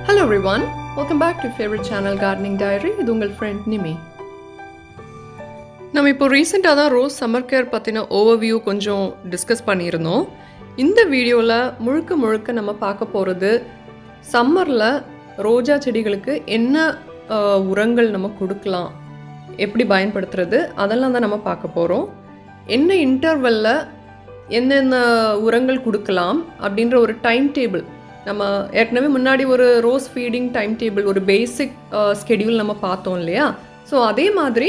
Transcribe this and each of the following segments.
Hello everyone, welcome back to favorite channel Gardening Diary. இது உங்கள் friend Nimi. நம்ம இப்போ ரீசெண்டாக தான் ரோஸ் சம்மர் கேர் பற்றின ஓவர்வியூ கொஞ்சம் டிஸ்கஸ் பண்ணியிருந்தோம். இந்த வீடியோவில் முழுக்க நம்ம பார்க்க போகிறது சம்மரில் ரோஜா செடிகளுக்கு என்ன உரங்கள் நம்ம கொடுக்கலாம், எப்படி பயன்படுத்துறது, அதெல்லாம் தான் நம்ம பார்க்க போகிறோம். என்ன இன்டர்வெல்ல என்னென்ன உரங்கள் கொடுக்கலாம் அப்படின்ற ஒரு டைம் டேபிள் நம்ம ஏற்கனவே முன்னாடி ஒரு ரோஸ் ஃபீடிங் டைம் டேபிள், ஒரு பேசிக் ஸ்கெடியூல் நம்ம பார்த்தோம் இல்லையா? ஸோ அதே மாதிரி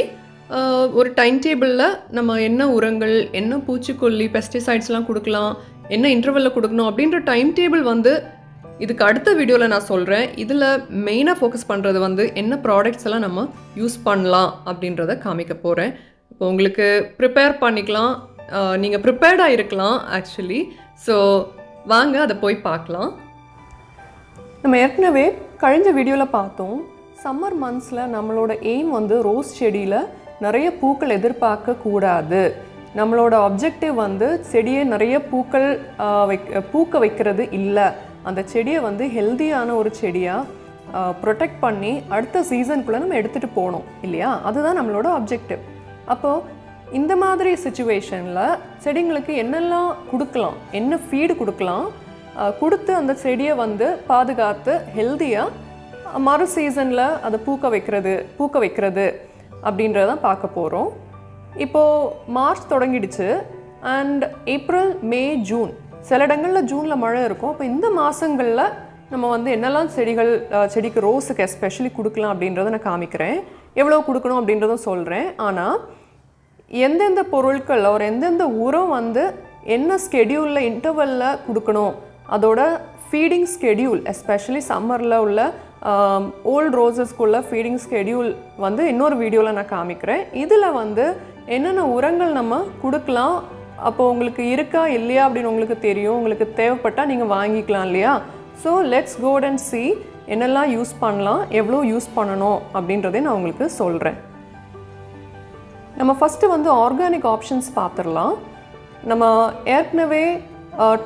ஒரு டைம் டேபிளில் நம்ம என்ன உரங்கள், என்ன பூச்சிக்கொல்லி, பெஸ்டிசைட்ஸ்லாம் கொடுக்கலாம், என்ன இன்டர்வெல்ல கொடுக்கணும் அப்படின்ற டைம் டேபிள் வந்து இதுக்கு அடுத்த வீடியோவில் நான் சொல்கிறேன். இதில் மெயினாக ஃபோக்கஸ் பண்ணுறது வந்து என்ன ப்ராடக்ட்ஸ் எல்லாம் நம்ம யூஸ் பண்ணலாம் அப்படின்றத காமிக்க போகிறேன். இப்போ உங்களுக்கு ப்ரிப்பேர் பண்ணிக்கலாம், நீங்கள் ப்ரிப்பேர்டாக இருக்கலாம் ஆக்சுவலி. ஸோ வாங்க அதை போய் பார்க்கலாம். நம்ம ஏற்கனவே கழிஞ்ச வீடியோவில் பார்த்தோம், சம்மர் மந்த்ஸில் நம்மளோட எய்ம் வந்து ரோஸ் செடியில் நிறைய பூக்கள் எதிர்பார்க்கக்கூடாது. நம்மளோட ஆப்ஜெக்டிவ் வந்து செடியை நிறைய பூக்க வைக்கிறது இல்லை, அந்த செடியை வந்து ஹெல்த்தியான ஒரு செடியாக ப்ரொடெக்ட் பண்ணி அடுத்த சீசனுக்குள்ளே நம்ம எடுத்துகிட்டு போகணும் இல்லையா? அதுதான் நம்மளோட ஆப்ஜெக்டிவ். அப்போது இந்த மாதிரி சிச்சுவேஷனில் செடிங்களுக்கு என்னெல்லாம் கொடுக்கலாம், என்ன ஃபீடு கொடுக்கலாம், கொடுத்து அந்த செடியை வந்து பாதுகாத்து ஹெல்த்தியாக மறு சீசனில் அதை பூக்க வைக்கிறது அப்படின்றதான் பார்க்க போகிறோம். இப்போது மார்ச் தொடங்கிடுச்சு அண்ட் ஏப்ரல், மே, ஜூன், சில இடங்களில் ஜூனில் மழை இருக்கும். அப்போ இந்த மாதங்களில் நம்ம வந்து என்னெல்லாம் செடிக்கு ரோஸுக்கு எஸ்பெஷலி கொடுக்கலாம் அப்படின்றத நான் காமிக்கிறேன். எவ்வளோ கொடுக்கணும் அப்படின்றதும் சொல்கிறேன். ஆனால் எந்தெந்த பொருட்கள் ஒரு எந்தெந்த உரம் வந்து என்ன ஸ்கெடியூலில் இன்டர்வெல்லில் கொடுக்கணும், அதோட ஃபீடிங் ஸ்கெடியூல், எஸ்பெஷலி சம்மரில் உள்ள ஓல்ட் ரோஸஸ்க்குள்ள ஃபீடிங் ஸ்கெடியூல் வந்து இன்னொரு வீடியோவில் நான் காமிக்கிறேன். இதில் வந்து என்னென்ன உரங்கள் நம்ம கொடுக்கலாம், அப்போது உங்களுக்கு இருக்கா இல்லையா அப்படின்னு உங்களுக்கு தெரியும். உங்களுக்கு தேவைப்பட்டால் நீங்கள் வாங்கிக்கலாம் இல்லையா? So let's go and see என்னெல்லாம் யூஸ் பண்ணலாம், எவ்வளோ யூஸ் பண்ணணும் அப்படின்றதே நான் உங்களுக்கு சொல்கிறேன். நம்ம ஃபஸ்ட்டு வந்து ஆர்கானிக் ஆப்ஷன்ஸ் பார்த்துடலாம். நம்ம ஏற்கனவே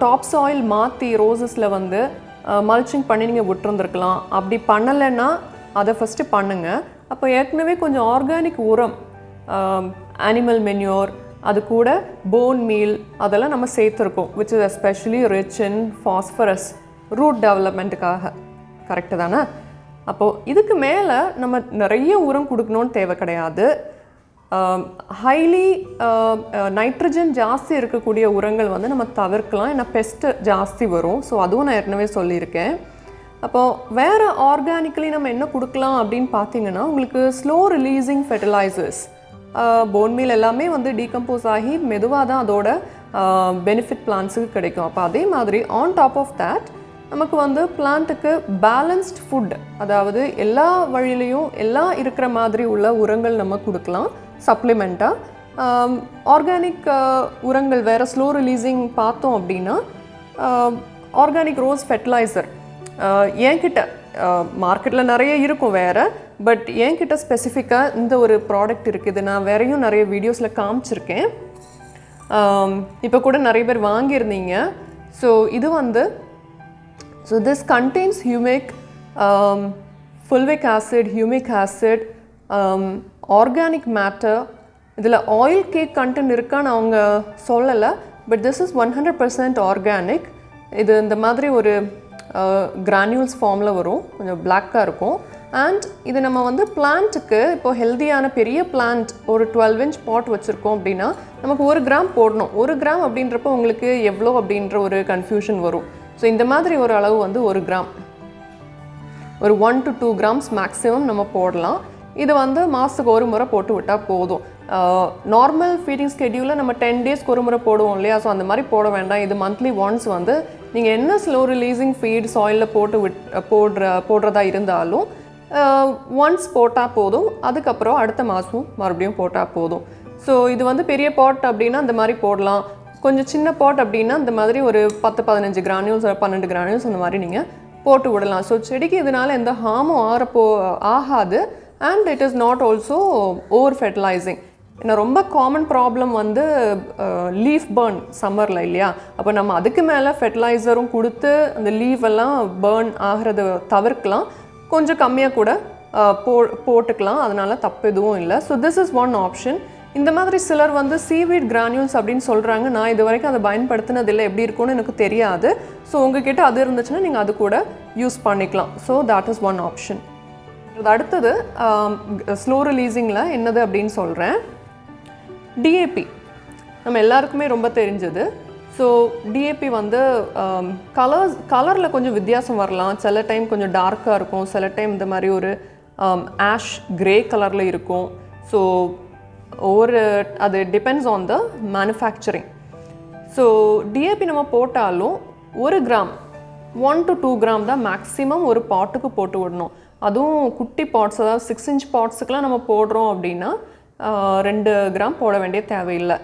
டாப் சாயில் மாற்றி ரோஸஸில் வந்து மல்ச்சிங் பண்ணி நீங்கள் விட்டுருந்துருக்கலாம். அப்படி பண்ணலைன்னா அதை ஃபஸ்ட்டு பண்ணுங்கள். அப்போ ஏற்கனவே கொஞ்சம் ஆர்கானிக் உரம், அனிமல் மென்யூர், அது கூட போன் மீல் அதெல்லாம் நம்ம சேர்த்துருக்கோம், which is especially rich in phosphorus, root டெவலப்மெண்ட்டுக்காக. கரெக்டு தானே? அப்போது இதுக்கு மேலே நம்ம நிறைய உரம் கொடுக்கணுன்னு தேவை கிடையாது. ஹைலி நைட்ரஜன் ஜாஸ்தி இருக்கக்கூடிய உரங்கள் வந்து நம்ம தவிர்க்கலாம், ஏன்னா பெஸ்ட்டு ஜாஸ்தி வரும். ஸோ அதுவும் நான் ஏற்கனவே சொல்லியிருக்கேன். அப்போது வேறு ஆர்கானிக்கலி நம்ம என்ன கொடுக்கலாம் அப்படின்னு பார்த்தீங்கன்னா, உங்களுக்கு slow releasing fertilisers, bone meal எல்லாமே வந்து டீகம்போஸ் ஆகி மெதுவாக தான் அதோட பெனிஃபிட் பிளான்ஸுக்கு கிடைக்கும். அப்போ அதே மாதிரி ஆன் டாப் ஆஃப் தேட் நமக்கு வந்து பிளான்ட்டுக்கு பேலன்ஸ்ட் ஃபுட், அதாவது எல்லா வழியிலையும் எல்லாம் இருக்கிற மாதிரி உள்ள உரங்கள் நம்ம கொடுக்கலாம் சப்ளிமெண்ட்டாக. ஆர்கானிக் உரங்கள் வேறு ஸ்லோ ரிலீஸிங் பார்த்தோம் அப்படின்னா ஆர்கானிக் ரோஸ் ஃபெர்டிலைசர் என்கிட்ட மார்க்கெட்டில் நிறைய இருக்கும் வேறு, பட் என்கிட்ட ஸ்பெசிஃபிக்காக இந்த ஒரு ப்ராடக்ட் இருக்குது. நான் வேறையும் நிறைய வீடியோஸில் காமிச்சிருக்கேன், இப்போ கூட நிறைய பேர் வாங்கியிருந்தீங்க. ஸோ இது வந்து this contains humic, fulvic acid, humic acid, organic matter. இதில் ஆயில் கேக் கண்டென்ட் இருக்கான்னு அவங்க சொல்லலை, பட் திஸ் இஸ் 100% ஆர்கானிக். இது இந்த மாதிரி ஒரு கிரானியூல்ஸ் ஃபார்மில் வரும், கொஞ்சம் பிளாக்காக இருக்கும். அண்ட் இது நம்ம வந்து பிளான்ட்டுக்கு இப்போ ஹெல்த்தியான பெரிய பிளான்ட் ஒரு 12 inch பாட் வச்சுருக்கோம் அப்படின்னா நமக்கு 1 கிராம் போடணும். 1 கிராம் அப்படின்றப்போ உங்களுக்கு எவ்வளோ அப்படின்ற ஒரு கன்ஃபியூஷன் வரும். ஸோ இந்த மாதிரி ஒரு அளவு வந்து 1 கிராம், ஒரு 1 to 2 grams மேக்ஸிமம் நம்ம போடலாம். இது வந்து மாதத்துக்கு ஒரு முறை போட்டு விட்டால் போதும். நார்மல் ஃபீடிங் ஸ்கெடியூலில் நம்ம 10 daysக்கு ஒரு முறை போடுவோம் இல்லையா? ஸோ அந்த மாதிரி போட வேண்டாம். இது மந்த்லி ஒன்ஸ் வந்து நீங்கள் என்ன ஸ்லோ ரிலீஸிங் ஃபீட் சாயிலில் போடுறதா இருந்தாலும் ஒன்ஸ் போட்டால் போதும். அதுக்கப்புறம் அடுத்த மாதமும் மறுபடியும் போட்டால் போதும். ஸோ இது வந்து பெரிய பாட் அப்படின்னா அந்த மாதிரி போடலாம். கொஞ்சம் சின்ன பாட் அப்படின்னா இந்த மாதிரி ஒரு 10-15 கிரானியூல்ஸ் 12 கிரானியூல்ஸ் அந்த மாதிரி நீங்கள் போட்டு விடலாம். ஸோ செடிக்கு இதனால் எந்த ஹார்மும் ஆகாது. And it is not also over fertilising. ஏன்னா ரொம்ப காமன் ப்ராப்ளம் வந்து லீஃப் பர்ன் சம்மரில் இல்லையா. அப்போ நம்ம அதுக்கு மேலே ஃபெர்டிலைசரும் கொடுத்து அந்த லீவ் எல்லாம் பர்ன் ஆகிறத தவிர்க்கலாம், கொஞ்சம் கம்மியாக கூட போட்டுக்கலாம், அதனால் தப்பு எதுவும் இல்லை. So this is one option. இந்த மாதிரி சிலர் வந்து சீவீட் கிரானியூல்ஸ் அப்படின்னு சொல்கிறாங்க. நான் இது வரைக்கும் அதை பயன்படுத்தினதில்லை, எப்படி இருக்கும்னு எனக்கு தெரியாது. ஸோ உங்ககிட்ட அது இருந்துச்சுன்னா நீங்கள் அது கூட யூஸ் பண்ணிக்கலாம். So that is one option. அடுத்தது ஸ்லோ ரிலீசிங்கில் என்னது அப்படின்னு சொல்கிறேன். டிஏபி நம்ம எல்லாருக்குமே ரொம்ப தெரிஞ்சது. ஸோ டிஏபி வந்து கலரில் கொஞ்சம் வித்தியாசம் வரலாம். சில டைம் கொஞ்சம் டார்க்காக இருக்கும், சில டைம் இந்த மாதிரி ஒரு ஆஷ் கிரே கலரில் இருக்கும். ஸோ அது depends on the manufacturing. So DAP நம்ம போட்டாலும் 1 கிராம் 1 to 2 கிராம் தான் மேக்ஸிமம் ஒரு பாட்டுக்கு போட்டு விடணும். அதுவும் குட்டி பாட்ஸ், அதாவது 6 inch பாட்ஸுக்கெலாம் நம்ம போடுறோம் அப்படின்னா 2 கிராம் போட வேண்டிய தேவையில்லை.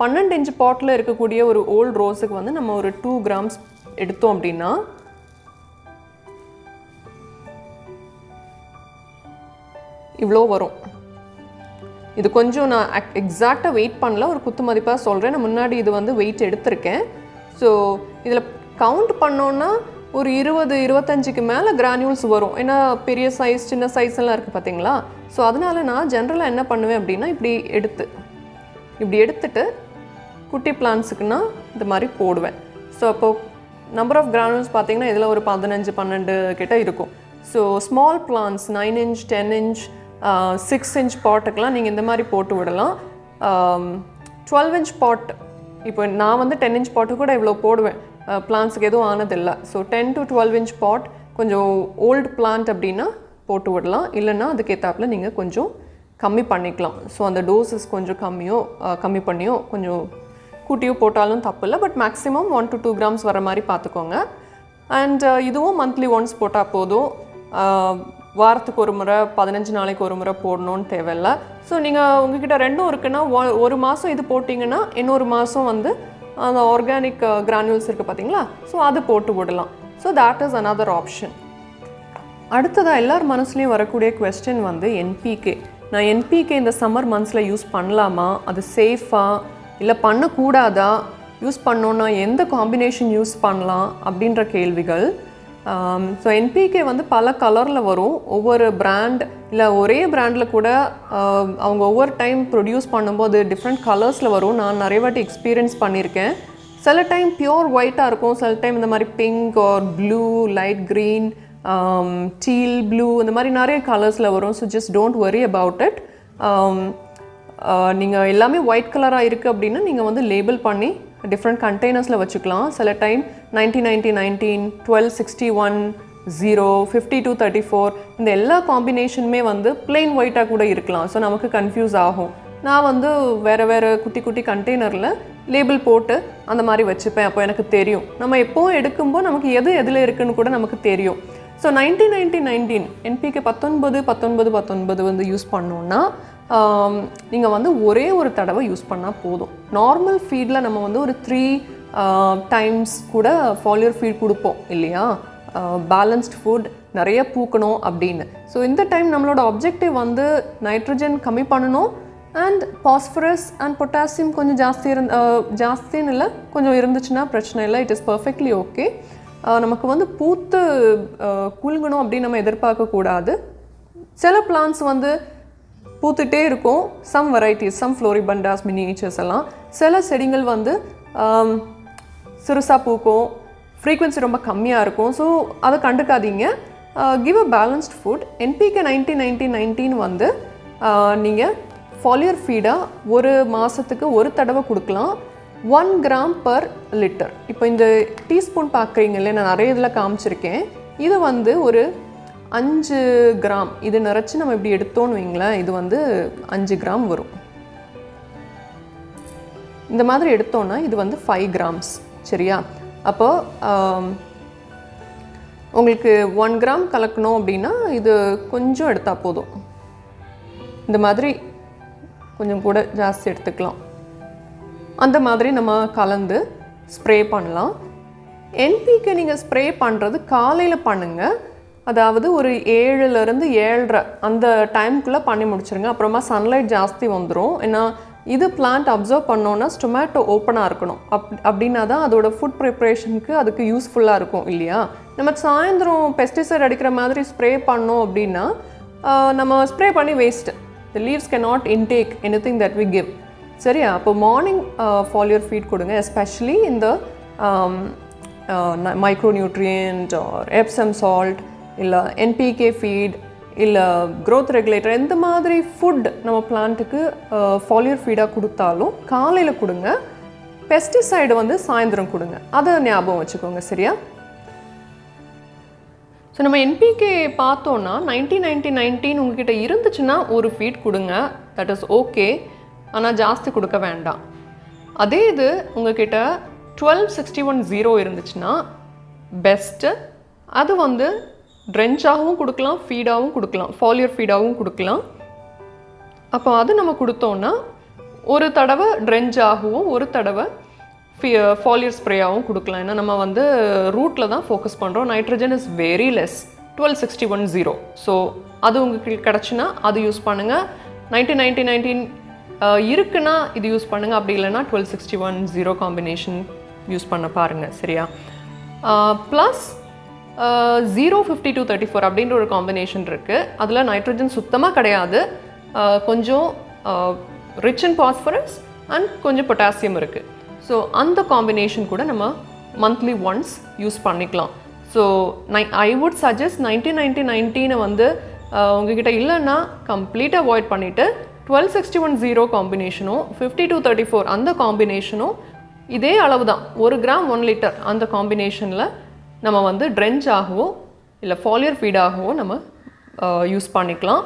12 inch பாட்டில் இருக்கக்கூடிய ஒரு ஓல்ட் ரோஸுக்கு வந்து நம்ம ஒரு 2 கிராம்ஸ் எடுத்தோம் அப்படின்னா இவ்வளோ வரும். இது கொஞ்சம் நான் எக்ஸாக்டாக வெயிட் பண்ணல, ஒரு குத்து மதிப்பாக சொல்கிறேன். நான் முன்னாடி இது வந்து வெயிட் எடுத்திருக்கேன். ஸோ இதில் கவுண்ட் பண்ணோன்னா ஒரு 20-25க்கு மேலே கிரானியூல்ஸ் வரும். ஏன்னா பெரிய சைஸ் சின்ன சைஸ் எல்லாம் இருக்குது பார்த்தீங்களா. ஸோ அதனால நான் ஜென்ரலாக என்ன பண்ணுவேன் அப்படின்னா இப்படி எடுத்துட்டு குட்டி பிளான்ஸுக்குன்னா இந்த மாதிரி போடுவேன். ஸோ அப்போது நம்பர் ஆஃப் கிரானியூல்ஸ் பார்த்தீங்கன்னா இதில் ஒரு 15-12 கிட்ட இருக்கும். So small plants 9 inch 10 inch 6 inch பாட்டுக்கெலாம் நீங்கள் இந்த மாதிரி போட்டு விடலாம். 12 inch பாட், இப்போ நான் வந்து 10 inch பாட்டு கூட இவ்வளோ போடுவேன், பிளான்ஸுக்கு எதுவும் ஆனதில்லை. ஸோ 10 to 12 inch பாட் கொஞ்சம் ஓல்டு பிளான்ட் அப்படின்னா போட்டு விடலாம். இல்லைன்னா அதுக்கேற்றாப்புல நீங்கள் கொஞ்சம் கம்மி பண்ணிக்கலாம். ஸோ அந்த டோசஸ் கொஞ்சம் கம்மி பண்ணியோ கொஞ்சம் கூட்டியோ போட்டாலும் தப்பு இல்லை. பட் மேக்ஸிமம் 1 to 2 கிராம்ஸ் வர மாதிரி பார்த்துக்கோங்க. அண்ட் இதுவும் மந்த்லி ஒன்ஸ் போட்டால் போதும். வாரத்துக்கு ஒரு முறை 15 நாளைக்கு ஒரு முறை போடணும்னு தேவையில்லை. ஸோ நீங்கள் உங்ககிட்ட ரெண்டும் இருக்குன்னா ஒரு மாதம் இது போட்டிங்கன்னா இன்னொரு மாதம் வந்து அந்த ஆர்கானிக் கிரானியூல்ஸ் இருக்குது பார்த்தீங்களா, ஸோ அது போட்டு விடலாம். So that is another option. அடுத்ததாக எல்லார் மனசுலையும் வரக்கூடிய குவெஸ்டின் வந்து என்பிகே. நான் என்பிகே இந்த சம்மர் மந்த்ஸில் யூஸ் பண்ணலாமா, அது சேஃபாக இல்லை பண்ணக்கூடாதா, யூஸ் பண்ணோன்னா எந்த காம்பினேஷன் யூஸ் பண்ணலாம் அப்படின்ற கேள்விகள். ஸோ என்பிகே வந்து பல கலரில் வரும். ஒவ்வொரு பிராண்ட் இல்லை ஒரே பிராண்டில் கூட அவங்க ஒவ்வொரு டைம் ப்ரொடியூஸ் பண்ணும்போது டிஃப்ரெண்ட் கலர்ஸில் வரும். நான் நிறைய வாட்டி எக்ஸ்பீரியன்ஸ் பண்ணியிருக்கேன். சில டைம் பியோர் ஒயிட்டாக இருக்கும், சில டைம் இந்த மாதிரி pink or blue, light green, teal blue, இந்த மாதிரி நிறைய கலர்ஸில் வரும். So just don't worry about it. நீங்கள் எல்லாமே ஒயிட் கலராக இருக்குது அப்படின்னா நீங்கள் வந்து லேபிள் பண்ணி டிஃப்ரெண்ட் கண்டெய்னர்ஸில் வச்சுக்கலாம். சில டைம் 90-90-19, 12-61, 0, 52-34 இந்த எல்லா காம்பினேஷனுமே வந்து பிளெயின் ஒயிட்டாக கூட இருக்கலாம். ஸோ நமக்கு கன்ஃபியூஸ் ஆகும். நான் வந்து வேறு குட்டி குட்டி கண்டெய்னரில் லேபிள் போட்டு அந்த மாதிரி வச்சுப்பேன். அப்போ எனக்கு தெரியும், நம்ம எப்போவும் எடுக்கும்போது நமக்கு எதில் இருக்குன்னு கூட நமக்கு தெரியும். ஸோ 90-90-19 என்பிகே 19 வந்து யூஸ் பண்ணோன்னா நீங்கள் வந்து ஒரே ஒரு தடவை யூஸ் பண்ணால் போதும். நார்மல் ஃபீடில் நம்ம வந்து ஒரு 3 டைம்ஸ் கூட ஃபாலியர் ஃபீட் கொடுப்போம் இல்லையா, பேலன்ஸ்ட் ஃபுட் நிறைய பூக்கணும் அப்படின்னு. ஸோ இந்த டைம் நம்மளோட ஆப்ஜெக்டிவ் வந்து நைட்ரஜன் கம்மி பண்ணணும் அண்ட் பாஸ்பரஸ் அண்ட் பொட்டாசியம் கொஞ்சம் ஜாஸ்தின்னு இல்லை, கொஞ்சம் இருந்துச்சுன்னா பிரச்சனை இல்லை, இட் இஸ் பர்ஃபெக்ட்லி ஓகே. நமக்கு வந்து பூத்து குலுங்கணும் அப்படின்னு நம்ம எதிர்பார்க்கக்கூடாது. சில பிளான்ஸ் வந்து பூத்துட்டே இருக்கும், சம் வெரைட்டிஸ், சம் ஃப்ளோரிபண்டாஸ், மினியேச்சர்ஸ் எல்லாம். சில செடிகள் வந்து சிறுசாக பூக்கும், ஃப்ரீக்வன்சி ரொம்ப கம்மியாக இருக்கும். ஸோ அதை கண்டுக்காதீங்க. Give a balanced food. NPK 90-90-19 வந்து நீங்கள் ஃபாலியர் ஃபீடாக ஒரு மாதத்துக்கு ஒரு தடவை கொடுக்கலாம், 1 கிராம் per லிட்டர். இப்போ இந்த டீஸ்பூன் பார்க்குறீங்க இல்லையா, நான் நிறைய இதில் காமிச்சிருக்கேன். இது வந்து ஒரு 5 கிராம். இது நிறச்சி நம்ம இப்படி எடுத்தோன்னு வைங்களேன், இது வந்து 5 கிராம் வரும். இந்த மாதிரி எடுத்தோன்னா இது வந்து 5 கிராம்ஸ். சரியா? அப்போ உங்களுக்கு 1 கிராம் கலக்கணும் அப்படின்னா இது கொஞ்சம் எடுத்தால் போதும். இந்த மாதிரி கொஞ்சம் கூட ஜாஸ்தி எடுத்துக்கலாம். அந்த மாதிரி நம்ம கலந்து ஸ்ப்ரே பண்ணலாம். என்பிகே நீங்கள் ஸ்ப்ரே பண்ணுறது காலையில் பண்ணுங்கள். அதாவது ஒரு 7லேருந்து 7:30 அந்த டைமுக்குள்ளே பண்ணி முடிச்சிருங்க. அப்புறமா சன்லைட் ஜாஸ்தி வந்துடும். ஏன்னா இது பிளான்ட் அப்சர்வ் பண்ணோன்னா ஸ்டொமேட்டோ ஓப்பனாக இருக்கணும். அப்படின்னா தான் அதோட ஃபுட் ப்ரிப்ரேஷனுக்கு அதுக்கு யூஸ்ஃபுல்லாக இருக்கும் இல்லையா? நம்ம சாயந்தரம் பெஸ்டிசைட் அடிக்கிற மாதிரி ஸ்ப்ரே பண்ணோம் அப்படின்னா நம்ம ஸ்ப்ரே பண்ணி waste. The leaves can not intake anything that we give. சரியா? அப்போ மார்னிங் ஃபாலியர் ஃபீட் கொடுங்க, எஸ்பெஷலி இந்த மைக்ரோநியூட்ரியன்ட் ஆர் எப்சம் சால்ட் இல்லை என்பிகே ஃபீட் இல்லை க்ரோத் ரெகுலேட்டர் எந்த மாதிரி ஃபுட் நம்ம பிளான்ட்டுக்கு ஃபாலியர் ஃபீடாக கொடுத்தாலும் காலையில் கொடுங்க. பெஸ்டிசைடு வந்து சாயந்தரம் கொடுங்க. அதை ஞாபகம் வச்சுக்கோங்க. சரியா? ஸோ நம்ம என்பிகே பார்த்தோன்னா 90-90-19 உங்ககிட்ட இருந்துச்சுன்னா ஒரு ஃபீட் கொடுங்க, தட் இஸ் ஓகே. ஆனால் ஜாஸ்தி கொடுக்க வேண்டாம். அதே இது உங்ககிட்ட 12-61-0 இருந்துச்சுன்னா பெஸ்ட்டு. அது வந்து ட்ரென்ச்சாகவும் கொடுக்கலாம், ஃபீடாகவும் கொடுக்கலாம், ஃபாலியர் ஃபீடாகவும் கொடுக்கலாம். அப்போ அது நம்ம கொடுத்தோன்னா ஒரு தடவை ட்ரென்ச்சாகவும் ஒரு தடவை ஃபாலியர் ஸ்ப்ரேயாகவும் கொடுக்கலாம். ஏன்னா நம்ம வந்து ரூட்டில் தான் ஃபோக்கஸ் பண்ணுறோம். Nitrogen is very less, 12-61-0. So அது உங்களுக்கு கிடச்சுன்னா அது யூஸ் பண்ணுங்கள். 90-90-19 இருக்குன்னா இது யூஸ் பண்ணுங்கள். அப்படி இல்லைன்னா 12-61-0 காம்பினேஷன் யூஸ் பண்ண பாருங்கள். சரியா? ப்ளஸ் 0-52-34 அப்படின்ற ஒரு காம்பினேஷன் இருக்குது. அதில் நைட்ரஜன் சுத்தமாக கிடையாது, கொஞ்சம் ரிச் இன் பாஸ்பரஸ் அண்ட் கொஞ்சம் பொட்டாசியம் இருக்குது. ஸோ அந்த காம்பினேஷன் கூட நம்ம மந்த்லி ஒன்ஸ் யூஸ் பண்ணிக்கலாம். ஸோ ஐ வுட் சஜஸ்ட் 90-90-19 வந்து உங்ககிட்ட இல்லைன்னா கம்ப்ளீட்டாக அவாய்ட் பண்ணிவிட்டு 12-61-0 காம்பினேஷனும் 52-34 அந்த காம்பினேஷனும் இதே அளவு தான், 1 கிராம் 1 லிட்டர் அந்த காம்பினேஷனில் நம்ம வந்து ட்ரென்ச் ஆகவோ இல்லை ஃபாலியர் ஃபீடாகவோ நம்ம யூஸ் பண்ணிக்கலாம்.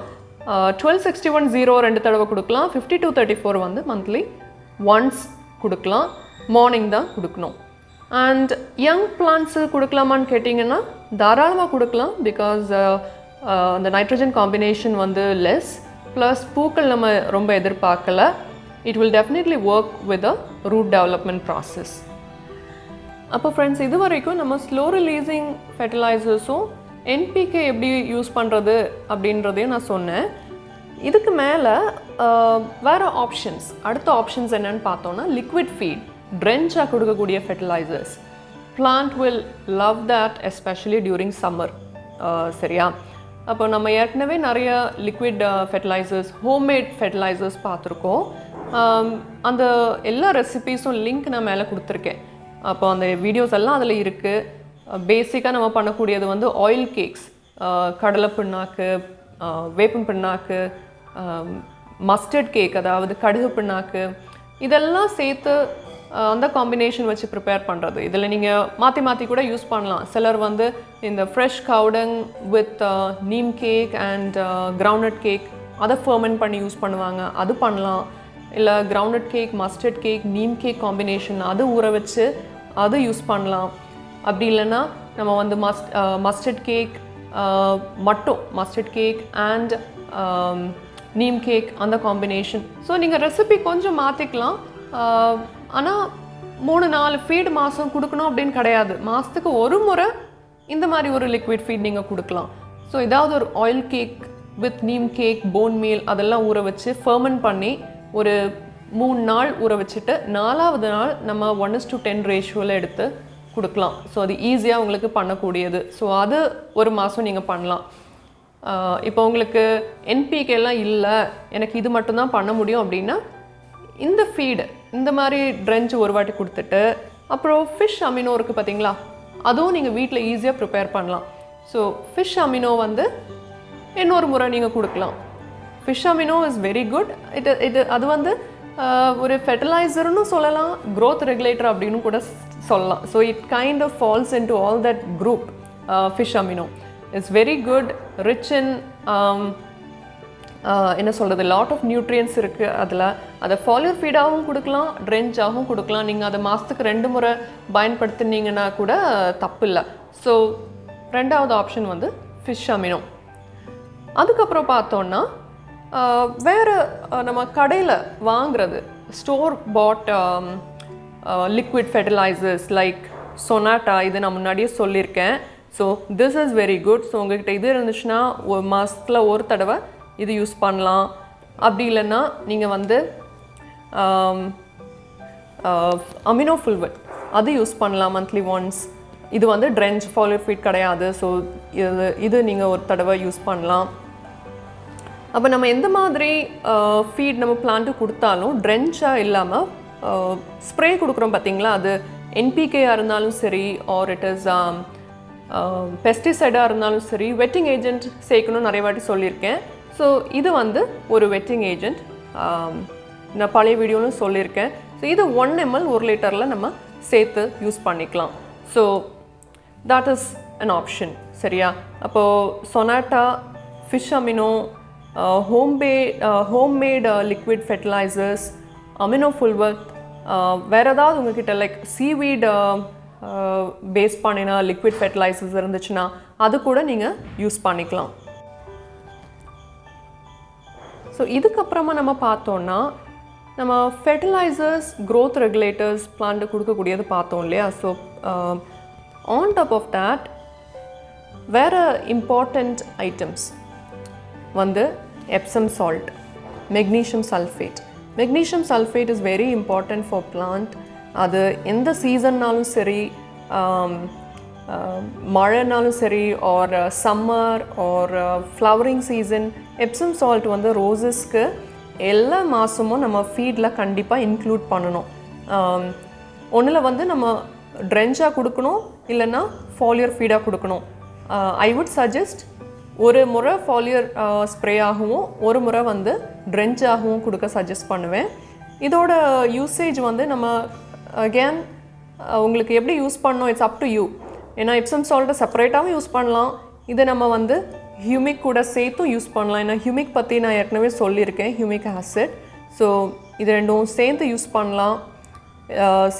12-61-0 2 தடவை கொடுக்கலாம். 52-34 வந்து மந்த்லி ஒன்ஸ் கொடுக்கலாம். மார்னிங் தான் கொடுக்கணும். அண்ட் யங் பிளான்ட்ஸு கொடுக்கலாமான்னு கேட்டிங்கன்னா தாராளமாக கொடுக்கலாம். பிகாஸ் அந்த நைட்ரஜன் காம்பினேஷன் வந்து லெஸ், ப்ளஸ் பூக்கள் நம்ம ரொம்ப எதிர்பார்க்கல. It will definitely work with a root development process. அப்போ ஃப்ரெண்ட்ஸ், இது வரைக்கும் நம்ம ஸ்லோ ரிலீசிங் ஃபெர்டிலைசர்ஸும் என்பிகே எப்படி யூஸ் பண்ணுறது அப்படின்றதையும் நான் சொன்னேன். இதுக்கு மேலே வேறு ஆப்ஷன்ஸ், அடுத்த ஆப்ஷன்ஸ் என்னென்னு பார்த்தோன்னா லிக்விட் ஃபீட், ட்ரென்ச்சாக கொடுக்கக்கூடிய fertilisers. Plant will love that especially during summer. சரியா? அப்போ நம்ம ஏற்கனவே நிறைய லிக்விட் ஃபெர்டிலைசர்ஸ், ஹோம்மேட் ஃபெர்டிலைசர்ஸ் பார்த்துருக்கோம். அந்த எல்லா ரெசிபீஸும் லிங்க் நான் மேலே கொடுத்துருக்கேன். அப்போ அந்த வீடியோஸ் எல்லாம் அதில் இருக்குது. பேசிக்காக நம்ம பண்ணக்கூடியது வந்து ஆயில் கேக்ஸ், கடலை பிண்ணாக்கு, வேப்பம் பிண்ணாக்கு, மஸ்டர்ட் கேக் அதாவது கடுகு பிண்ணாக்கு, இதெல்லாம் சேர்த்து அந்த காம்பினேஷன் வச்சு ப்ரிப்பேர் பண்ணுறது. இதில் நீங்கள் மாற்றி மாற்றி கூட யூஸ் பண்ணலாம். சிலர் வந்து இந்த fresh cow dung with neem cake and groundnut cake அதை ஃபர்மெண்ட் பண்ணி யூஸ் பண்ணுவாங்க, அது பண்ணலாம். இல்லை groundnut cake, mustard cake, neem cake combination அது ஊற வச்சு அது யூஸ் பண்ணலாம். அப்படி இல்லைன்னா நம்ம வந்து மஸ்டர்ட் கேக் மட்டும், mustard cake and neem cake அந்த காம்பினேஷன். ஸோ நீங்கள் ரெசிபி கொஞ்சம் மாற்றிக்கலாம். ஆனால் 3-4 ஃபீட் மாதம் கொடுக்கணும் அப்படின்னு கிடையாது. மாதத்துக்கு ஒரு முறை இந்த மாதிரி ஒரு லிக்விட் ஃபீட் நீங்கள் கொடுக்கலாம். ஸோ ஏதாவது ஒரு oil cake with neem cake, phone meal அதெல்லாம் ஊற வச்சு ஃபர்மெண்ட் பண்ணி ஒரு 3 நாள் ஊற வச்சுட்டு 4ஆவது நாள் நம்ம 1:10 ரேஷியோவில் எடுத்து கொடுக்கலாம். ஸோ அது ஈஸியாக உங்களுக்கு பண்ணக்கூடியது. ஸோ அது ஒரு மாதம் நீங்கள் பண்ணலாம். இப்போ உங்களுக்கு என்பிகேலாம் இல்லை, எனக்கு இது மட்டும்தான் பண்ண முடியும் அப்படின்னா இந்த ஃபீடு இந்த மாதிரி ட்ரென்ச் ஒரு வாட்டி கொடுத்துட்டு, அப்புறம் ஃபிஷ் அமினோ இருக்குது பார்த்தீங்களா, அதுவும் நீங்கள் வீட்டில் ஈஸியாக ப்ரிப்பேர் பண்ணலாம். ஸோ ஃபிஷ் அமினோ வந்து இன்னொரு முறை நீங்கள் கொடுக்கலாம். Fish amino is very good. அது வந்து ஒரு ஃபெர்டிலைசர்னு சொல்லலாம், க்ரோத் ரெகுலேட்டர் அப்படின்னு கூட சொல்லலாம். So it kind of falls into all that group. Fish amino it's very good, rich in என்ன சொல்கிறது, லாட் ஆஃப் நியூட்ரியன்ஸ் இருக்குது அதில். அதை ஃபாலியர் ஃபீடாகவும் கொடுக்கலாம், ட்ரென்ச்சாகவும் கொடுக்கலாம். நீங்கள் அதை மாதத்துக்கு 2 முறை பயன்படுத்தினீங்கன்னா கூட தப்பு இல்லை. ஸோ 2வது ஆப்ஷன் வந்து ஃபிஷ் அமினோ. அதுக்கப்புறம் பார்த்தோன்னா வேறு நம்ம கடையில் வாங்குறது ஸ்டோர் பாட் லிக்விட் ஃபெர்டிலைசர்ஸ் லைக் சொனாட்டா, இது நான் முன்னாடியே சொல்லியிருக்கேன். So this is very good. So உங்கள்கிட்ட இது இருந்துச்சுன்னா ஒரு மாதத்தில் ஒரு தடவை இது யூஸ் பண்ணலாம். அப்படி இல்லைன்னா நீங்கள் வந்து அமினோ ஃபுல்வட் அது யூஸ் பண்ணலாம் மந்த்லி ஒன்ஸ். இது வந்து ட்ரென்ச் ஃபாலியர் ஃபீட் கிடையாது. ஸோ இது நீங்கள் ஒரு தடவை யூஸ் பண்ணலாம். அப்போ நம்ம எந்த மாதிரி ஃபீட் நம்ம பிளான்ட்டு கொடுத்தாலும் ட்ரென்ச்சாக இல்லாமல் ஸ்ப்ரே கொடுக்குறோம் பார்த்தீங்களா, அது என்பிகேயாக இருந்தாலும் சரி ஆர் இட் இஸ் பெஸ்டிசைடாக இருந்தாலும் சரி வெட்டிங் ஏஜென்ட் சேர்க்கணும்னு நிறைய வாட்டி சொல்லியிருக்கேன். ஸோ இது வந்து ஒரு வெட்டிங் ஏஜென்ட், நான் பழைய வீடியோலும் சொல்லியிருக்கேன். ஸோ இது 1 ml 1 லிட்டரில் நம்ம சேர்த்து யூஸ் பண்ணிக்கலாம். So that is an option. சரியா? அப்போது சொனாட்டா, fish amino, homemade liquid fertilisers, amino ஃபுல்வட், வேறு ஏதாவது உங்ககிட்ட லைக் சீவீட் பேஸ் பண்ணின லிக்விட் ஃபெர்டிலைசர்ஸ் இருந்துச்சுன்னா அது கூட நீங்கள் யூஸ் பண்ணிக்கலாம். ஸோ இதுக்கப்புறமா நம்ம பார்த்தோன்னா நம்ம ஃபெர்டிலைசர்ஸ், க்ரோத் ரெகுலேட்டர்ஸ் பிளான்ட்டு கொடுக்கக்கூடியது பார்த்தோம் இல்லையா. So on top of that வேறு இம்பார்ட்டண்ட் ஐட்டம்ஸ் வந்து Epsom salt, magnesium sulphate. Magnesium sulphate is very important for plant. அது எந்த சீசன்னாலும் சரி, மழைனாலும் சரி or summer or flowering season, Epsom salt வந்து ரோசஸ்க்கு எல்லா மாதமும் நம்ம ஃபீடில் கண்டிப்பாக இன்க்ளூட் பண்ணணும். ஒன்றில் வந்து நம்ம ட்ரென்ச்சாக கொடுக்கணும், இல்லைன்னா ஃபாலியர் ஃபீடாக கொடுக்கணும். ஐ வுட் சஜஸ்ட் ஒரு முறை ஃபாலியர் ஸ்ப்ரே ஆகவும் ஒரு முறை வந்து ட்ரென்ச்சாகவும் கொடுக்க சஜஸ்ட் பண்ணுவேன். இதோட யூசேஜ் வந்து நம்ம அகேன் உங்களுக்கு எப்படி யூஸ் பண்ணணும், இட்ஸ் அப் டு யூ. ஏன்னா எப்சம் சால்ட்டை செப்பரேட்டாகவும் யூஸ் பண்ணலாம், இதை நம்ம வந்து ஹியூமிக் கூட சேர்த்தும் யூஸ் பண்ணலாம். ஏன்னா ஹியூமிக் பற்றி நான் ஏற்கனவே சொல்லியிருக்கேன், ஹியூமிக் ஆசிட். ஸோ இது ரெண்டும் சேர்த்து யூஸ் பண்ணலாம்,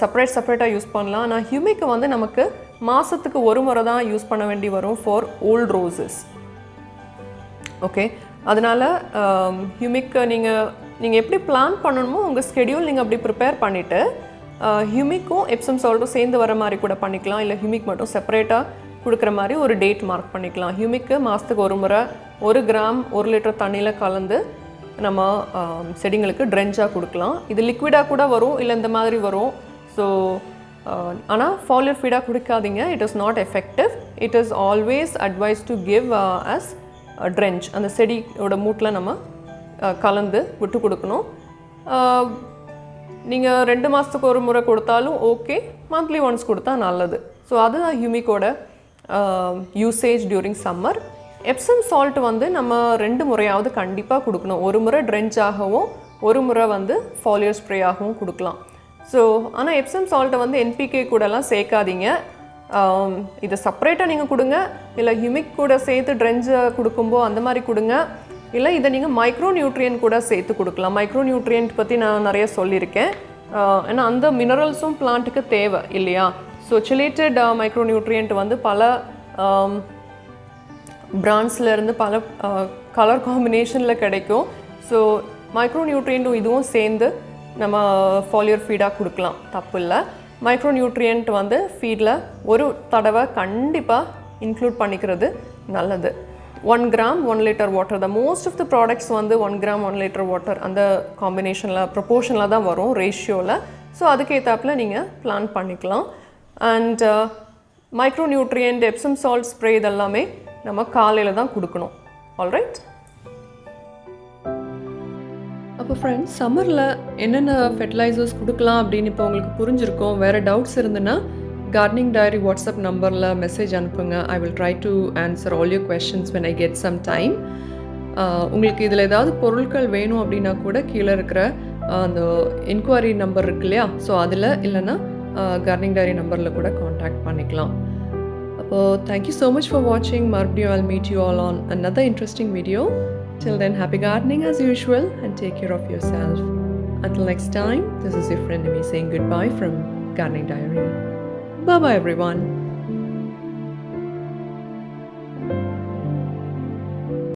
செப்பரேட்டாக யூஸ் பண்ணலாம். ஆனால் ஹியூமிக்கை வந்து நமக்கு மாதத்துக்கு ஒரு முறை தான் யூஸ் பண்ண வேண்டி வரும் ஃபார் ஓல்ட் ரோசஸ். ஓகே, அதனால் ஹியூமிக்கு நீங்கள் எப்படி பிளான் பண்ணணுமோ உங்கள் ஸ்கெடியூல் நீங்கள் அப்படி ப்ரிப்பேர் பண்ணிவிட்டு ஹியூமிக்கும் எப்சம் சால்ட்டும் சேர்ந்து வர மாதிரி கூட பண்ணிக்கலாம். இல்லை ஹியூமிக் மட்டும் செப்பரேட்டாக கொடுக்குற மாதிரி ஒரு டேட் மார்க் பண்ணிக்கலாம். ஹியூமிக்கு மாதத்துக்கு ஒரு முறை 1 கிராம் 1 லிட்டர் தண்ணியில் கலந்து நம்ம செடிங்களுக்கு ட்ரென்ச்சாக கொடுக்கலாம். இது லிக்விடாக கூட வரும், இல்லை இந்த மாதிரி வரும். ஸோ ஆனால் ஃபாலியர் ஃபீடாக கொடுக்காதீங்க, it is not effective. It is always advice to give us trench. அந்த செடியோட மூட்டில் நம்ம கலந்து விட்டு கொடுக்கணும். நீங்கள் 2 மாதத்துக்கு ஒரு முறை கொடுத்தாலும் ஓகே, மந்த்லி ஒன்ஸ் கொடுத்தா நல்லது. ஸோ அதுதான் ஹியூமிக்கோட usage during summer. Epsom salt வந்து நம்ம 2 முறையாவது கண்டிப்பாக கொடுக்கணும். ஒரு முறை ட்ரென்ச்சாகவும் ஒரு முறை வந்து ஃபாலியர் ஸ்ப்ரேயாகவும் கொடுக்கலாம். ஸோ ஆனால் எப்சம் சால்ட்டை வந்து என்பிகே கூடலாம் சேர்க்காதீங்க. இதை செப்பரேட்டாக நீங்கள் கொடுங்க, இல்லை ஹியூமிக் கூட சேர்த்து ட்ரென்ச்சை கொடுக்கும்போது அந்த மாதிரி கொடுங்க. இல்லை இதை நீங்கள் மைக்ரோ நியூட்ரியன்ட் கூட சேர்த்து கொடுக்கலாம். மைக்ரோ நியூட்ரியன்ட் பற்றி நான் நிறைய சொல்லியிருக்கேன். ஏன்னா அந்த மினரல்ஸும் பிளான்ட்டுக்கு தேவை இல்லையா. ஸோ சிலேட்டட் மைக்ரோ நியூட்ரியன்ட் வந்து பல பிராண்ட்ஸ்லேருந்து பல கலர் காம்பினேஷனில் கிடைக்கும். ஸோ மைக்ரோ நியூட்ரியன்ட்டும் இதுவும் சேர்ந்து நம்ம ஃபாலியர் ஃபீடாக கொடுக்கலாம், தப்பு இல்லை. மைக்ரோ நியூட்ரியன்ட் வந்து ஃபீடில் ஒரு தடவை கண்டிப்பாக இன்க்ளூட் பண்ணிக்கிறது நல்லது. 1 gram 1 litre water, the most of the products வந்து 1 கிராம் 1 லிட்டர் வாட்டர் அந்த காம்பினேஷனில் ப்ரொப்போர்ஷனில் தான் வரும், ரேஷியோவில். ஸோ அதுக்கேற்றாப்பில் நீங்கள் பிளான் பண்ணிக்கலாம். And micro nutrient, Epsom salt spray இதெல்லாமே நம்ம காலையில் தான் கொடுக்கணும். ஆல்ரைட். அப்போ ஃப்ரெண்ட்ஸ், சம்மரில் என்னென்ன ஃபெர்டிலைசர்ஸ் கொடுக்கலாம் அப்படின்னு இப்போ உங்களுக்கு புரிஞ்சிருக்கோம். வேறு டவுட்ஸ் இருந்துன்னா கார்டனிங் டைரி வாட்ஸ்அப் நம்பரில் மெசேஜ் அனுப்புங்க. I will try to answer all your questions when I get some time. உங்களுக்கு இதில் ஏதாவது பொருட்கள் வேணும் அப்படின்னா கூட கீழே இருக்கிற அந்த என்கொயரி நம்பர் இருக்கு இல்லையா, ஸோ அதில் இல்லைன்னா கார்டனிங் டைரி நம்பரில் கூட காண்டாக்ட் பண்ணிக்கலாம். அப்போது தேங்க்யூ ஸோ மச் ஃபார் வாட்சிங். மறுபடியும் I'll meet you all on another interesting video. Till then, happy gardening as usual and take care of yourself. Until next time, this is your friend Amy saying goodbye from Gardening Diary. Bye-bye everyone.